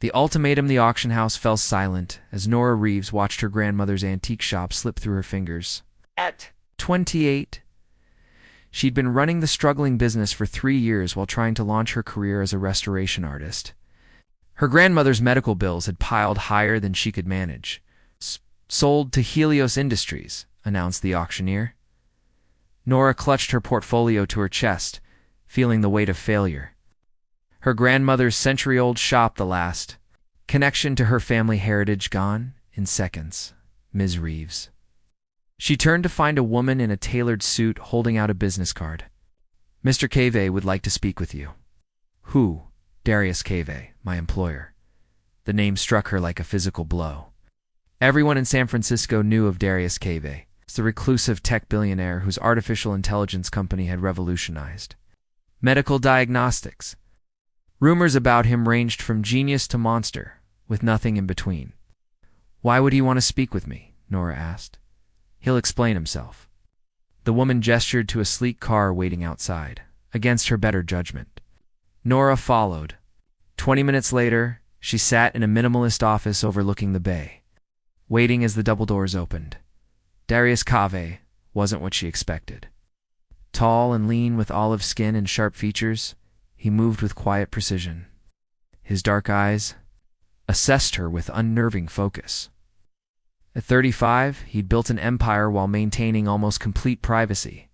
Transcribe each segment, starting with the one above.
The ultimatum. The auction house fell silent as Nora Reeves watched her grandmother's antique shop slip through her fingers. At 28, she'd been running the struggling business for 3 years while trying to launch her career as a restoration artist. Her grandmother's medical bills had piled higher than she could manage. Sold to Helios Industries, announced the auctioneer. Nora clutched her portfolio to her chest, feeling the weight of failure. Her grandmother's century-old shop, the last connection to her family heritage, gone in seconds. Ms. Reeves. She turned to find a woman in a tailored suit holding out a business card. Mr. Cave would like to speak with you. Who? Darius Cave, my employer. The name struck her like a physical blow. Everyone in San Francisco knew of Darius Cave. It's the reclusive tech billionaire whose artificial intelligence company had revolutionized medical diagnostics. Rumors about him ranged from genius to monster, with nothing in between. Why would he want to speak with me? Nora asked. He'll explain himself. The woman gestured to a sleek car waiting outside, against her better judgment. Nora followed. 20 minutes later, she sat in a minimalist office overlooking the bay, waiting as the double doors opened. Darius Cave wasn't what she expected. Tall and lean with olive skin and sharp features, he moved with quiet precision. His dark eyes assessed her with unnerving focus. At 35, he'd built an empire while maintaining almost complete privacy.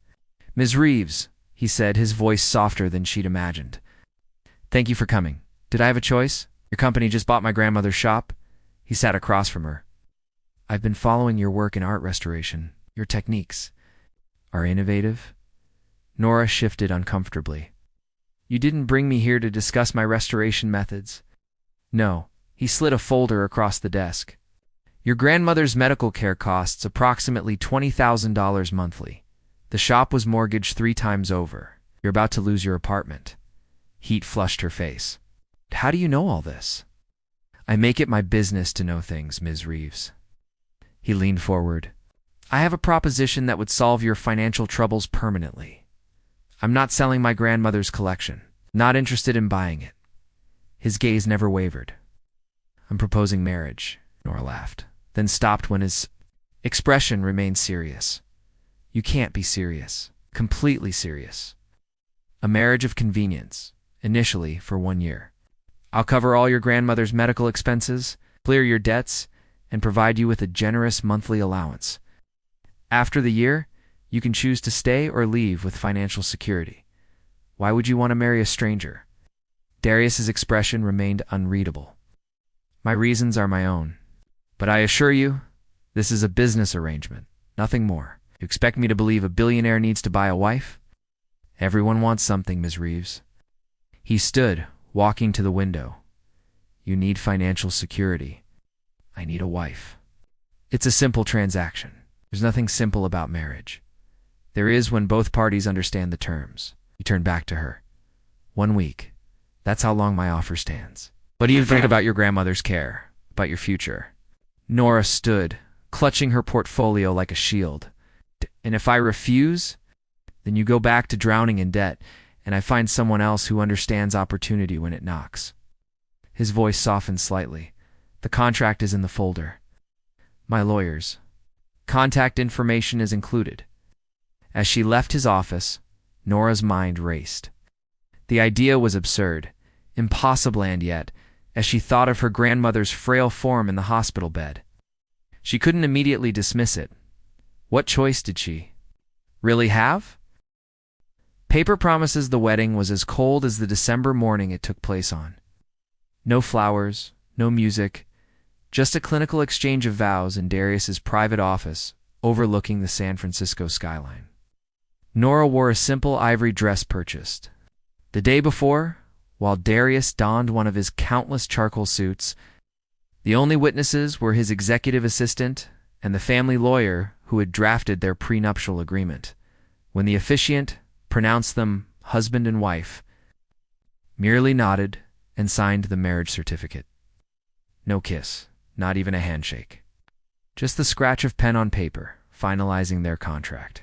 Ms. Reeves, he said, his voice softer than she'd imagined. Thank you for coming. Did I have a choice? Your company just bought my grandmother's shop. He sat across from her. I've been following your work in art restoration. Your techniques are innovative. Nora shifted uncomfortably. You didn't bring me here to discuss my restoration methods. No. He slid a folder across the desk. Your grandmother's medical care costs approximately $20,000 monthly. The shop was mortgaged 3 times over. You're about to lose your apartment. Heat flushed her face. How do you know all this? I make it my business to know things, Ms. Reeves. He leaned forward. I have a proposition that would solve your financial troubles permanently. I'm not selling my grandmother's collection. Not interested in buying it. His gaze never wavered. I'm proposing marriage, Nora laughed, then stopped when his expression remained serious. You can't be serious. Completely serious. A marriage of convenience, initially for 1 year. I'll cover all your grandmother's medical expenses, clear your debts, and provide you with a generous monthly allowance. After the year, you can choose to stay or leave with financial security. Why would you want to marry a stranger? Darius's expression remained unreadable. My reasons are my own. But I assure you, this is a business arrangement, nothing more. You expect me to believe a billionaire needs to buy a wife? Everyone wants something, Ms. Reeves. He stood, walking to the window. You need financial security. I need a wife. It's a simple transaction. There's nothing simple about marriage. There is when both parties understand the terms. He turned back to her. 1 week. That's how long my offer stands. What do you think about your grandmother's care? About your future? Nora stood, clutching her portfolio like a shield. And if I refuse, then you go back to drowning in debt, and I find someone else who understands opportunity when it knocks. His voice softened slightly. The contract is in the folder. My lawyers. Contact information is included. As she left his office, Nora's mind raced. The idea was absurd, impossible, and yet, as she thought of her grandmother's frail form in the hospital bed, she couldn't immediately dismiss it. What choice did she really have? Paper promises the wedding was as cold as the December morning it took place on. No flowers, no music, just a clinical exchange of vows in Darius's private office overlooking the San Francisco skyline. Nora wore a simple ivory dress purchased the day before, while Darius donned one of his countless charcoal suits. The only witnesses were his executive assistant and the family lawyer who had drafted their prenuptial agreement. When the officiant pronounced them husband and wife, merely nodded and signed the marriage certificate. No kiss, not even a handshake. Just the scratch of pen on paper, finalizing their contract.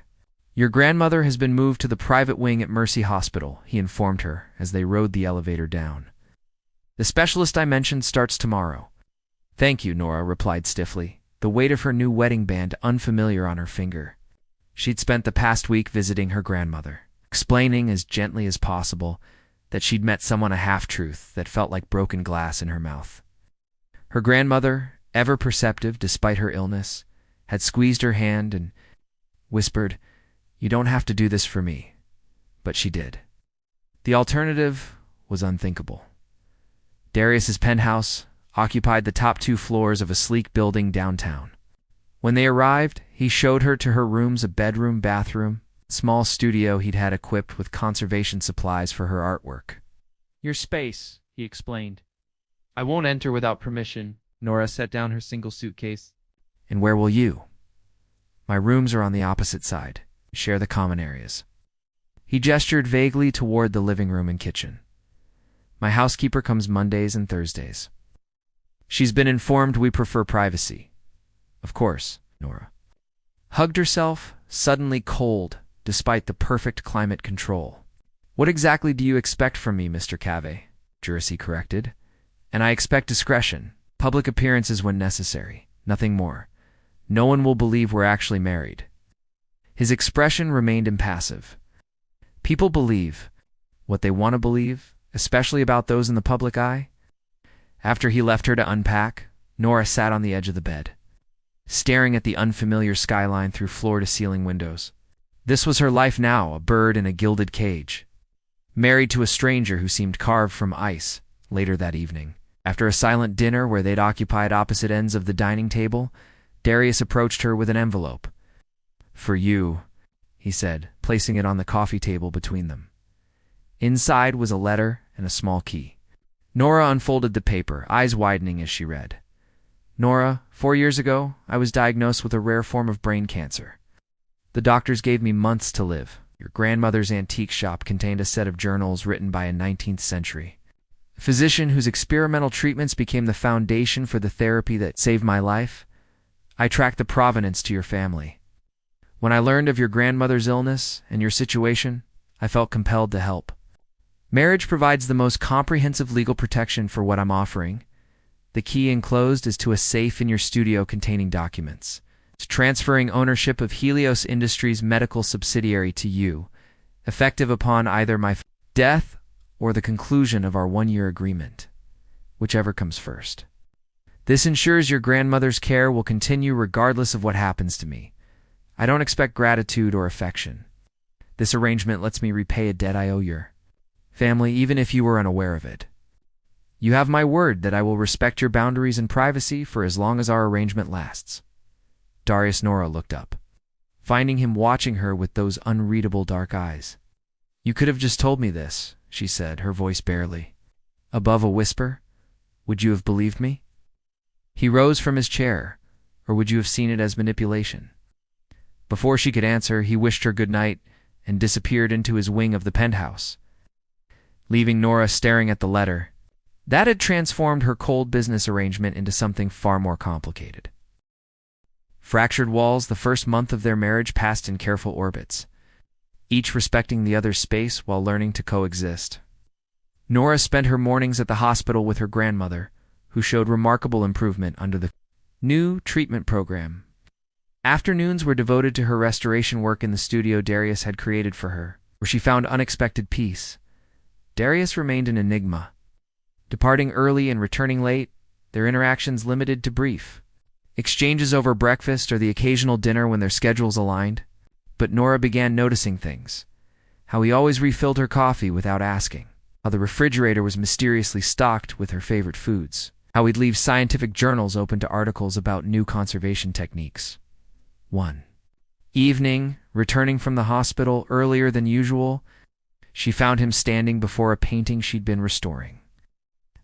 Your grandmother has been moved to the private wing at Mercy Hospital, he informed her as they rode the elevator down. The specialist I mentioned starts tomorrow. Thank you, Nora replied stiffly, the weight of her new wedding band unfamiliar on her finger. She'd spent the past week visiting her grandmother, explaining as gently as possible that she'd met someone a half-truth that felt like broken glass in her mouth. Her grandmother, ever perceptive despite her illness, had squeezed her hand and whispered, "You don't have to do this for me." But she did. The alternative was unthinkable. Darius's penthouse occupied the top 2 floors of a sleek building downtown. When they arrived, he showed her to her rooms, a bedroom, bathroom, small studio he'd had equipped with conservation supplies for her artwork. "Your space," he explained. "I won't enter without permission." Nora set down her single suitcase. And where will you? My rooms are on the opposite side. We share the common areas. He gestured vaguely toward the living room and kitchen. My housekeeper comes Mondays and Thursdays. She's been informed we prefer privacy. Of course, Nora hugged herself, suddenly cold, despite the perfect climate control. What exactly do you expect from me, Mr. Cave? Juracy corrected. And I expect discretion, public appearances when necessary, nothing more. No one will believe we're actually married. His expression remained impassive. People believe what they want to believe, especially about those in the public eye. After he left her to unpack, Nora sat on the edge of the bed, staring at the unfamiliar skyline through floor-to-ceiling windows. This was her life now, a bird in a gilded cage. Married to a stranger who seemed carved from ice. Later that evening, after a silent dinner where they'd occupied opposite ends of the dining table, Darius approached her with an envelope. "For you," he said, placing it on the coffee table between them. Inside was a letter and a small key. Nora unfolded the paper, eyes widening as she read. "Nora, 4 years ago, I was diagnosed with a rare form of brain cancer. The doctors gave me months to live. Your grandmother's antique shop contained a set of journals written by a 19th century physician whose experimental treatments became the foundation for the therapy that saved my life. I tracked the provenance to your family. When I learned of your grandmother's illness and your situation, I felt compelled to help. Marriage provides the most comprehensive legal protection for what I'm offering. The key enclosed is to a safe in your studio containing documents. It's transferring ownership of Helios Industries' medical subsidiary to you, effective upon either my death or the conclusion of our 1-year agreement, whichever comes first. This ensures your grandmother's care will continue regardless of what happens to me. I don't expect gratitude or affection. This arrangement lets me repay a debt I owe your family, even if you were unaware of it. You have my word that I will respect your boundaries and privacy for as long as our arrangement lasts." Darius. Nora looked up, finding him watching her with those unreadable dark eyes. "You could have just told me this," she said, her voice barely above a whisper. "Would you have believed me?" He rose from his chair, or would you have seen it as manipulation? Before she could answer, he wished her good night and disappeared into his wing of the penthouse, leaving Nora staring at the letter. That had transformed her cold business arrangement into something far more complicated. Fractured walls, the first month of their marriage passed in careful orbits, each respecting the other's space while learning to coexist. Nora spent her mornings at the hospital with her grandmother, who showed remarkable improvement under the new treatment program. Afternoons were devoted to her restoration work in the studio Darius had created for her, where she found unexpected peace. Darius remained an enigma. Departing early and returning late, their interactions limited to brief exchanges over breakfast or the occasional dinner when their schedules aligned. But Nora began noticing things. How he always refilled her coffee without asking. How the refrigerator was mysteriously stocked with her favorite foods. How he'd leave scientific journals open to articles about new conservation techniques. One evening, returning from the hospital earlier than usual, she found him standing before a painting she'd been restoring.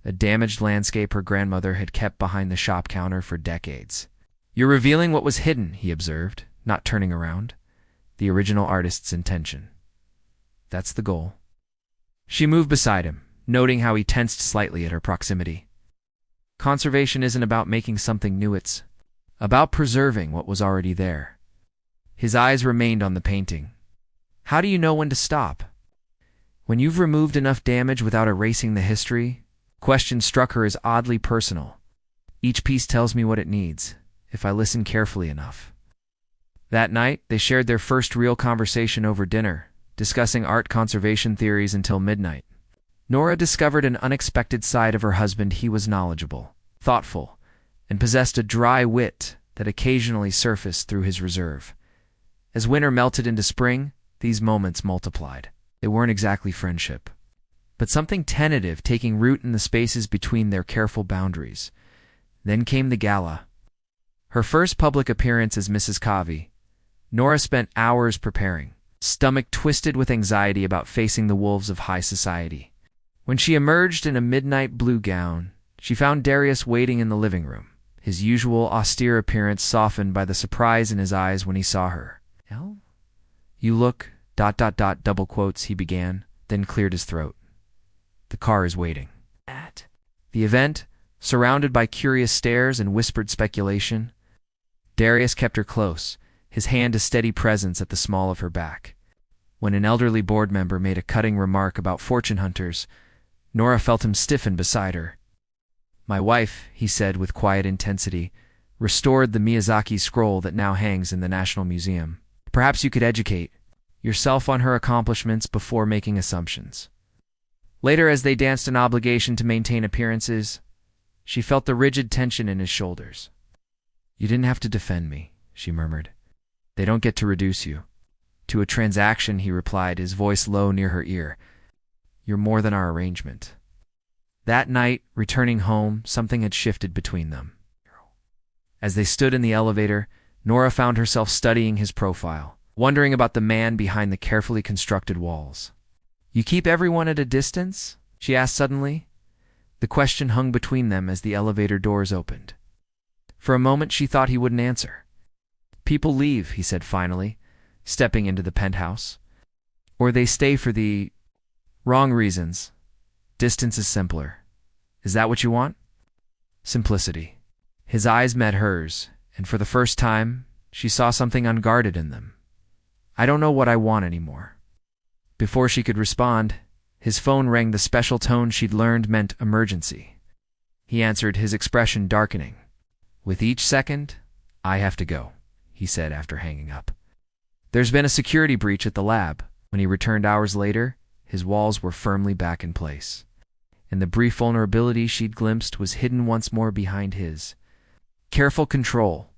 A damaged landscape her grandmother had kept behind the shop counter for decades. "You're revealing what was hidden," he observed, not turning around. The original artist's intention. "That's the goal." She moved beside him, noting how he tensed slightly at her proximity. Conservation isn't about making something new, it's about preserving what was already there. His eyes remained on the painting. "How do you know when to stop? When you've removed enough damage without erasing the history, Question struck her as oddly personal. Each piece tells me what it needs, if I listen carefully enough. That night, they shared their first real conversation over dinner, discussing art conservation theories until midnight. Nora discovered an unexpected side of her husband. He was knowledgeable, thoughtful, and possessed a dry wit that occasionally surfaced through his reserve. As winter melted into spring, these moments multiplied. They weren't exactly friendship, but something tentative taking root in the spaces between their careful boundaries. Then came the gala. Her first public appearance as Mrs. Covey. Nora spent hours preparing, stomach twisted with anxiety about facing the wolves of high society. When she emerged in a midnight blue gown, she found Darius waiting in the living room, his usual austere appearance softened by the surprise in his eyes when he saw her. "Elle? You look... double quotes," he began, then cleared his throat. "The car is waiting." At the event, surrounded by curious stares and whispered speculation, Darius kept her close, his hand a steady presence at the small of her back. When an elderly board member made a cutting remark about fortune hunters, Nora felt him stiffen beside her. "My wife," he said with quiet intensity, "restored the Miyazaki scroll that now hangs in the National Museum. Perhaps you could educate yourself on her accomplishments before making assumptions." Later, as they danced an obligation to maintain appearances, she felt the rigid tension in his shoulders. "You didn't have to defend me," she murmured. "They don't get to reduce you to a transaction," he replied, his voice low near her ear. "You're more than our arrangement." That night, returning home, something had shifted between them. As they stood in the elevator, Nora found herself studying his profile, wondering about the man behind the carefully constructed walls. "You keep everyone at a distance?" she asked suddenly. The question hung between them as the elevator doors opened. For a moment she thought he wouldn't answer. "People leave," he said finally, stepping into the penthouse. "Or they stay for the wrong reasons. Distance is simpler. Is that what you want?" Simplicity. His eyes met hers, and for the first time, she saw something unguarded in them. "I don't know what I want anymore." Before she could respond, his phone rang, the special tone she'd learned meant emergency. He answered, his expression darkening. "With each second, I have to go," he said after hanging up. "There's been a security breach at the lab." When he returned hours later, his walls were firmly back in place, and the brief vulnerability she'd glimpsed was hidden once more behind his careful control.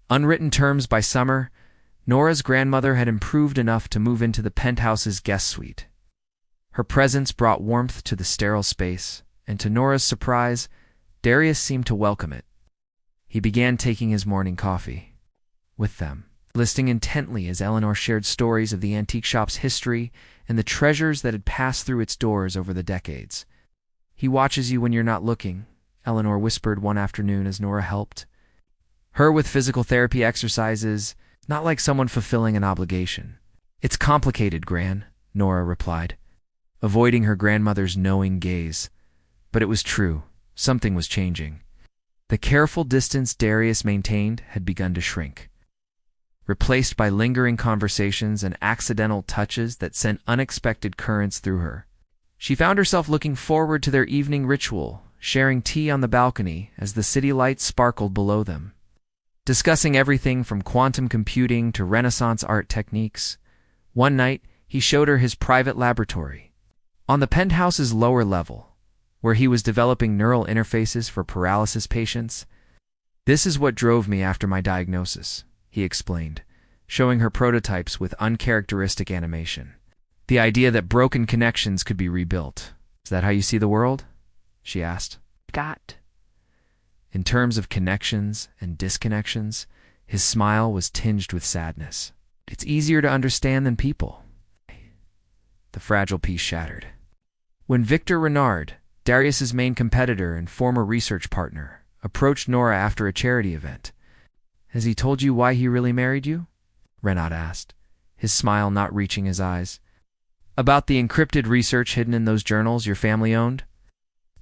Unwritten terms by summer, Nora's grandmother had improved enough to move into the penthouse's guest suite. Her presence brought warmth to the sterile space, and to Nora's surprise, Darius seemed to welcome it. He began taking his morning coffee with them, listening intently as Eleanor shared stories of the antique shop's history and the treasures that had passed through its doors over the decades. "He watches you when you're not looking," Eleanor whispered one afternoon as Nora helped her with physical therapy exercises, not like someone fulfilling an obligation. "It's complicated, Gran," Nora replied, avoiding her grandmother's knowing gaze. But it was true. Something was changing. The careful distance Darius maintained had begun to shrink, replaced by lingering conversations and accidental touches that sent unexpected currents through her. She found herself looking forward to their evening ritual, sharing tea on the balcony as the city lights sparkled below them, discussing everything from quantum computing to Renaissance art techniques. One night, he showed her his private laboratory on the penthouse's lower level, where he was developing neural interfaces for paralysis patients. "This is what drove me after my diagnosis," he explained, showing her prototypes with uncharacteristic animation. "The idea that broken connections could be rebuilt. Is that how you see the world?" she asked. In terms of connections and disconnections, his smile was tinged with sadness. "It's easier to understand than people." The fragile piece shattered. When Victor Renard, Darius's main competitor and former research partner, approached Nora after a charity event. "Has he told you why he really married you?" Renard asked, his smile not reaching his eyes. "About the encrypted research hidden in those journals your family owned?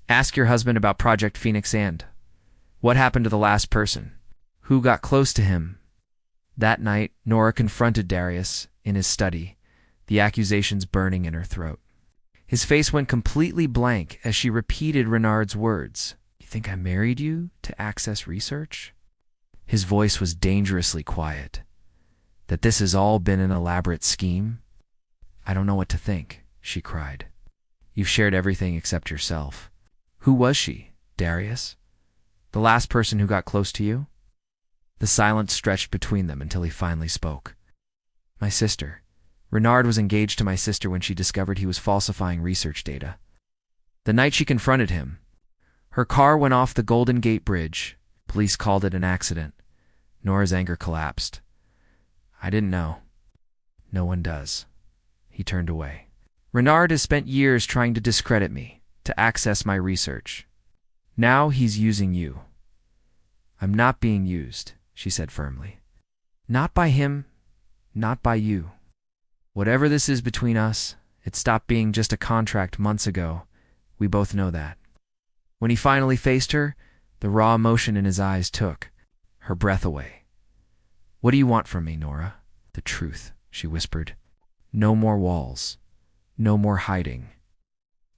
Ask your husband about Project Phoenix and what happened to the last person who got close to him." That night, Nora confronted Darius in his study, the accusations burning in her throat. His face went completely blank as she repeated Renard's words. You think I married you to access research? His voice was dangerously quiet. That this has all been an elaborate scheme? I don't know what to think, she cried. You've shared everything except yourself. Who was she, Darius? The last person who got close to you? The silence stretched between them until he finally spoke. My sister. Renard was engaged to my sister when she discovered he was falsifying research data. The night she confronted him, her car went off the Golden Gate Bridge. Police called it an accident. Nora's anger collapsed. I didn't know. No one does. He turned away. Renard has spent years trying to discredit me, to access my research. Now he's using you. I'm not being used, she said firmly. Not by him, not by you. Whatever this is between us, it stopped being just a contract months ago. We both know that. When he finally faced her, the raw emotion in his eyes took her breath away. What do you want from me, Nora? The truth, she whispered. No more walls. No more hiding.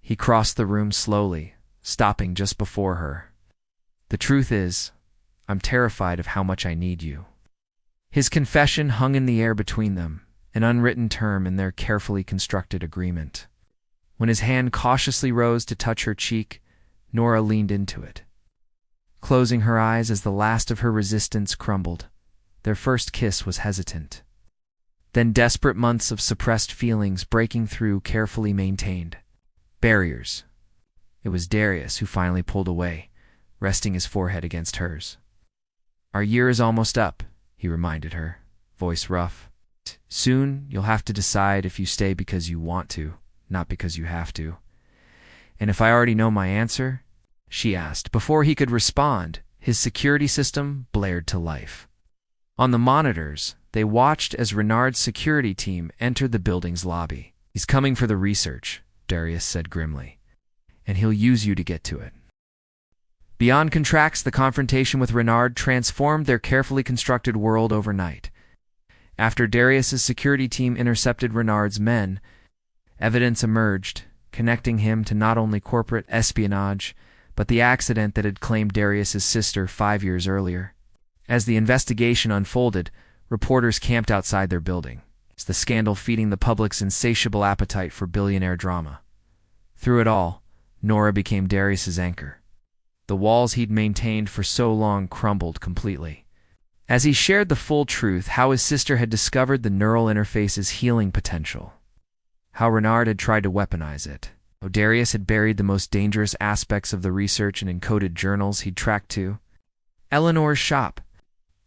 He crossed the room slowly, stopping just before her. The truth is, I'm terrified of how much I need you. His confession hung in the air between them, an unwritten term in their carefully constructed agreement. When his hand cautiously rose to touch her cheek, Nora leaned into it, closing her eyes as the last of her resistance crumbled. Their first kiss was hesitant. Then desperate months of suppressed feelings breaking through carefully maintained. Barriers. It was Darius who finally pulled away, resting his forehead against hers. Our year is almost up, he reminded her, voice rough. Soon you'll have to decide if you stay because you want to, not because you have to. And if I already know my answer? She asked. Before he could respond, his security system blared to life. On the monitors, they watched as Renard's security team entered the building's lobby. He's coming for the research, Darius said grimly, and he'll use you to get to it. Beyond contracts, the confrontation with Renard transformed their carefully constructed world overnight. After Darius's security team intercepted Renard's men, evidence emerged, connecting him to not only corporate espionage, but the accident that had claimed Darius's sister 5 years earlier. As the investigation unfolded, reporters camped outside their building, the scandal feeding the public's insatiable appetite for billionaire drama. Through it all, Nora became Darius's anchor. The walls he'd maintained for so long crumbled completely. As he shared the full truth, how his sister had discovered the neural interface's healing potential, how Renard had tried to weaponize it, how Darius had buried the most dangerous aspects of the research in encoded journals he'd tracked to. Eleanor's shop.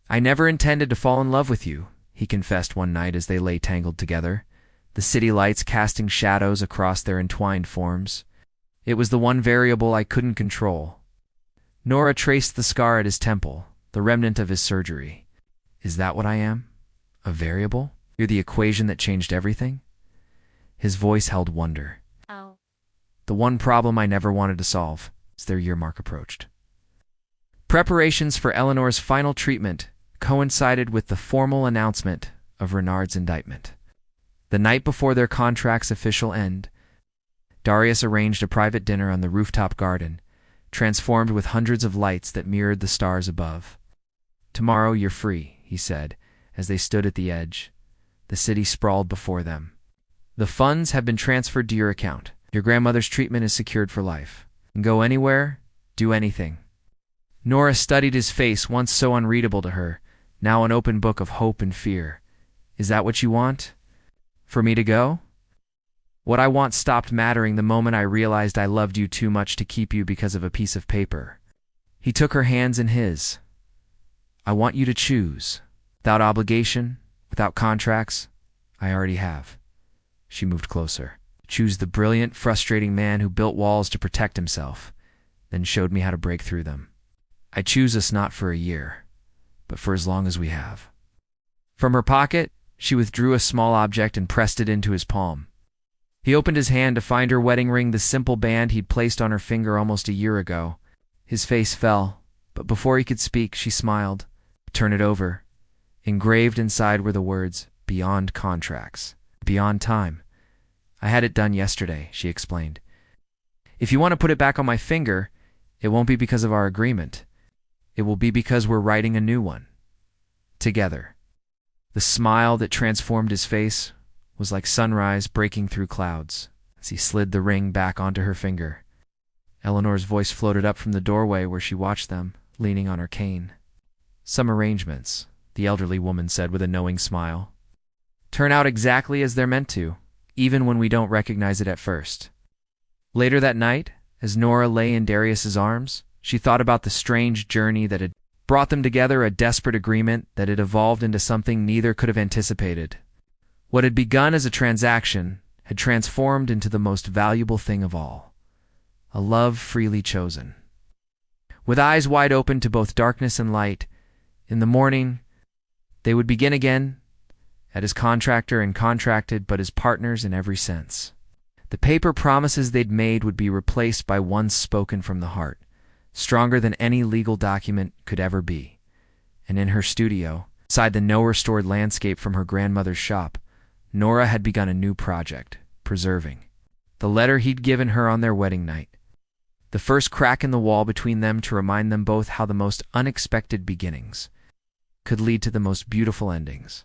I never intended to fall in love with you, he confessed one night as they lay tangled together, the city lights casting shadows across their entwined forms. It was the one variable I couldn't control. Nora traced the scar at his temple, the remnant of his surgery. Is that what I am? A variable? You're the equation that changed everything? His voice held wonder. Oh. The one problem I never wanted to solve, as their year mark approached. Preparations for Eleanor's final treatment coincided with the formal announcement of Renard's indictment. The night before their contract's official end, Darius arranged a private dinner on the rooftop garden, transformed with hundreds of lights that mirrored the stars above. Tomorrow you're free, he said, as they stood at the edge. The city sprawled before them. The funds have been transferred to your account. Your grandmother's treatment is secured for life. You can go anywhere, do anything. Nora studied his face, once so unreadable to her, now an open book of hope and fear. Is that what you want? For me to go? What I want stopped mattering the moment I realized I loved you too much to keep you because of a piece of paper. He took her hands in his. I want you to choose. Without obligation, without contracts. I already have. She moved closer. Choose the brilliant, frustrating man who built walls to protect himself, then showed me how to break through them. I choose us not for a year, but for as long as we have. From her pocket, she withdrew a small object and pressed it into his palm. He opened his hand to find her wedding ring, the simple band he'd placed on her finger almost a year ago. His face fell, but before he could speak, she smiled. Turn it over. Engraved inside were the words, beyond contracts, beyond time. I had it done yesterday, she explained. If you want to put it back on my finger, it won't be because of our agreement. It will be because we're writing a new one. Together. The smile that transformed his face was like sunrise breaking through clouds as he slid the ring back onto her finger. Eleanor's voice floated up from the doorway where she watched them, leaning on her cane. Some arrangements, the elderly woman said with a knowing smile, turn out exactly as they're meant to, even when we don't recognize it at first. Later that night, as Nora lay in Darius's arms, she thought about the strange journey that had brought them together, a desperate agreement that had evolved into something neither could have anticipated. What had begun as a transaction had transformed into the most valuable thing of all, a love freely chosen. With eyes wide open to both darkness and light, in the morning, they would begin again, as contractor and contracted, but as partners in every sense. The paper promises they'd made would be replaced by ones spoken from the heart, stronger than any legal document could ever be. And in her studio, beside the no-restored landscape from her grandmother's shop, Nora had begun a new project, preserving the letter he'd given her on their wedding night, the first crack in the wall between them to remind them both how the most unexpected beginnings could lead to the most beautiful endings.